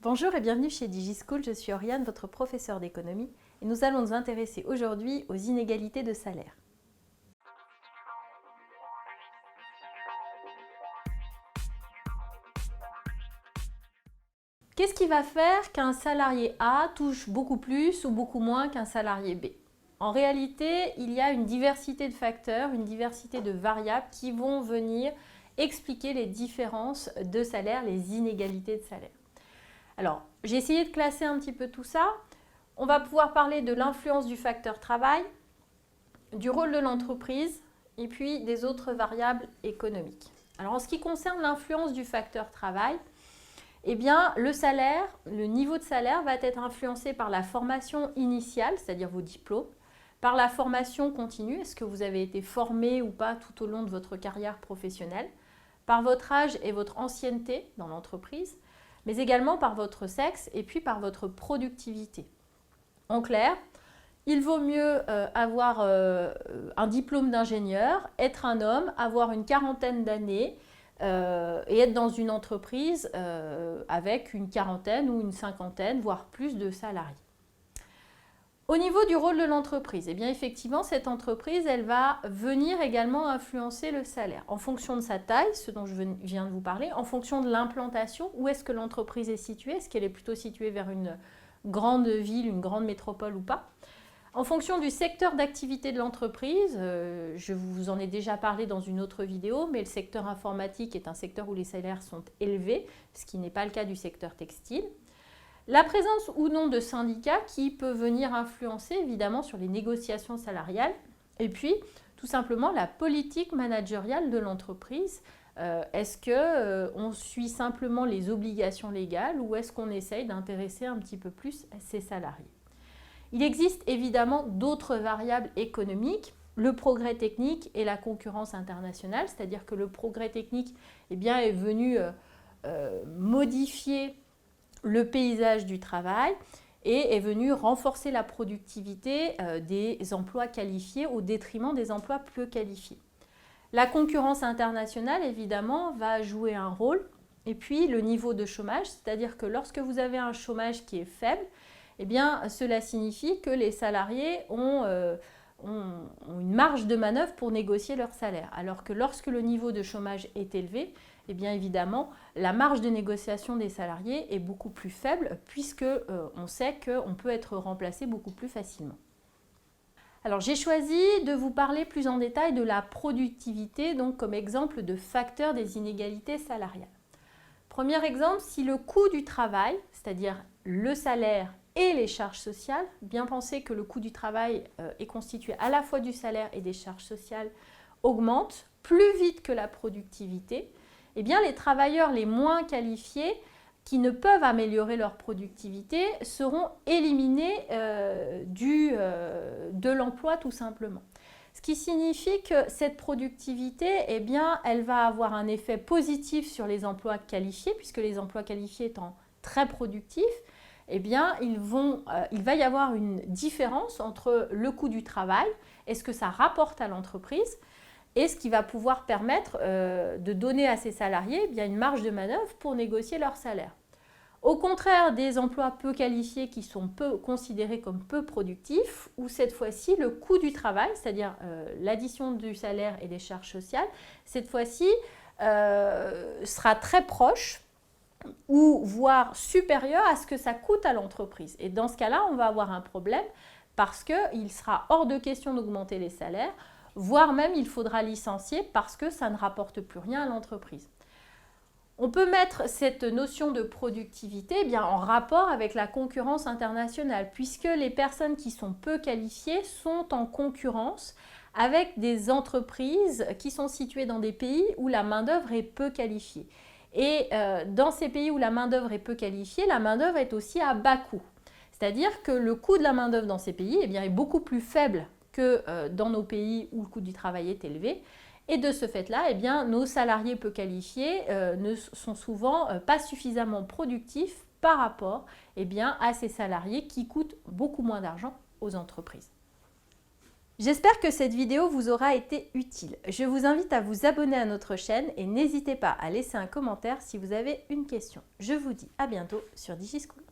Bonjour et bienvenue chez DigiSchool, je suis Oriane, votre professeure d'économie, et nous allons nous intéresser aujourd'hui aux inégalités de salaire. Qu'est-ce qui va faire qu'un salarié A touche beaucoup plus ou beaucoup moins qu'un salarié B? En réalité, il y a une diversité de facteurs, une diversité de variables qui vont venir expliquer les différences de salaire, les inégalités de salaire. Alors, j'ai essayé de classer un petit peu tout ça. On va pouvoir parler de l'influence du facteur travail, du rôle de l'entreprise et puis des autres variables économiques. Alors, en ce qui concerne l'influence du facteur travail, eh bien, le salaire, le niveau de salaire va être influencé par la formation initiale, c'est-à-dire vos diplômes, par la formation continue, est-ce que vous avez été formé ou pas tout au long de votre carrière professionnelle, par votre âge et votre ancienneté dans l'entreprise, mais également par votre sexe et puis par votre productivité. En clair, il vaut mieux avoir un diplôme d'ingénieur, être un homme, avoir une quarantaine d'années et être dans une entreprise avec une quarantaine ou une cinquantaine, voire plus de salariés. Au niveau du rôle de l'entreprise, eh bien effectivement, cette entreprise, elle va venir également influencer le salaire en fonction de sa taille, ce dont je viens de vous parler, en fonction de l'implantation, où est-ce que l'entreprise est située, est-ce qu'elle est plutôt située vers une grande ville, une grande métropole ou pas. En fonction du secteur d'activité de l'entreprise, je vous en ai déjà parlé dans une autre vidéo, mais le secteur informatique est un secteur où les salaires sont élevés, ce qui n'est pas le cas du secteur textile. La présence ou non de syndicats qui peut venir influencer évidemment sur les négociations salariales et puis tout simplement la politique managériale de l'entreprise. Est-ce qu'on suit simplement les obligations légales ou est-ce qu'on essaye d'intéresser un petit peu plus ses salariés? Il existe évidemment d'autres variables économiques, le progrès technique et la concurrence internationale, c'est-à-dire que le progrès technique est venu modifier le paysage du travail et est venu renforcer la productivité des emplois qualifiés au détriment des emplois peu qualifiés. La concurrence internationale, évidemment, va jouer un rôle. Et puis, le niveau de chômage, c'est-à-dire que lorsque vous avez un chômage qui est faible, eh bien, cela signifie que les salariés ont une marge de manœuvre pour négocier leur salaire. Alors que lorsque le niveau de chômage est élevé, eh bien évidemment, la marge de négociation des salariés est beaucoup plus faible puisque on sait qu'on peut être remplacé beaucoup plus facilement. Alors j'ai choisi de vous parler plus en détail de la productivité, donc comme exemple de facteur des inégalités salariales. Premier exemple, si le coût du travail, c'est-à-dire le salaire et les charges sociales, bien penser que le coût du travail est constitué à la fois du salaire et des charges sociales, augmente plus vite que la productivité, eh bien les travailleurs les moins qualifiés qui ne peuvent améliorer leur productivité seront éliminés de l'emploi tout simplement. Ce qui signifie que cette productivité, eh bien, elle va avoir un effet positif sur les emplois qualifiés, puisque les emplois qualifiés étant très productifs, eh bien, il va y avoir une différence entre le coût du travail et ce que ça rapporte à l'entreprise, et ce qui va pouvoir permettre de donner à ses salariés eh bien, une marge de manœuvre pour négocier leur salaire. Au contraire des emplois peu qualifiés qui sont considérés comme peu productifs, où cette fois-ci le coût du travail, c'est-à-dire l'addition du salaire et des charges sociales, cette fois-ci sera très proche ou voire supérieur à ce que ça coûte à l'entreprise. Et dans ce cas-là, on va avoir un problème parce qu'il sera hors de question d'augmenter les salaires, voire même il faudra licencier parce que ça ne rapporte plus rien à l'entreprise. On peut mettre cette notion de productivité eh bien, en rapport avec la concurrence internationale, puisque les personnes qui sont peu qualifiées sont en concurrence avec des entreprises qui sont situées dans des pays où la main-d'œuvre est peu qualifiée. Et dans ces pays où la main-d'œuvre est peu qualifiée, la main-d'œuvre est aussi à bas coût. C'est-à-dire que le coût de la main-d'œuvre dans ces pays eh bien, est beaucoup plus faible que dans nos pays où le coût du travail est élevé. Et de ce fait-là, eh bien, nos salariés peu qualifiés ne sont souvent pas suffisamment productifs par rapport eh bien, à ces salariés qui coûtent beaucoup moins d'argent aux entreprises. J'espère que cette vidéo vous aura été utile. Je vous invite à vous abonner à notre chaîne et n'hésitez pas à laisser un commentaire si vous avez une question. Je vous dis à bientôt sur DigiSchool.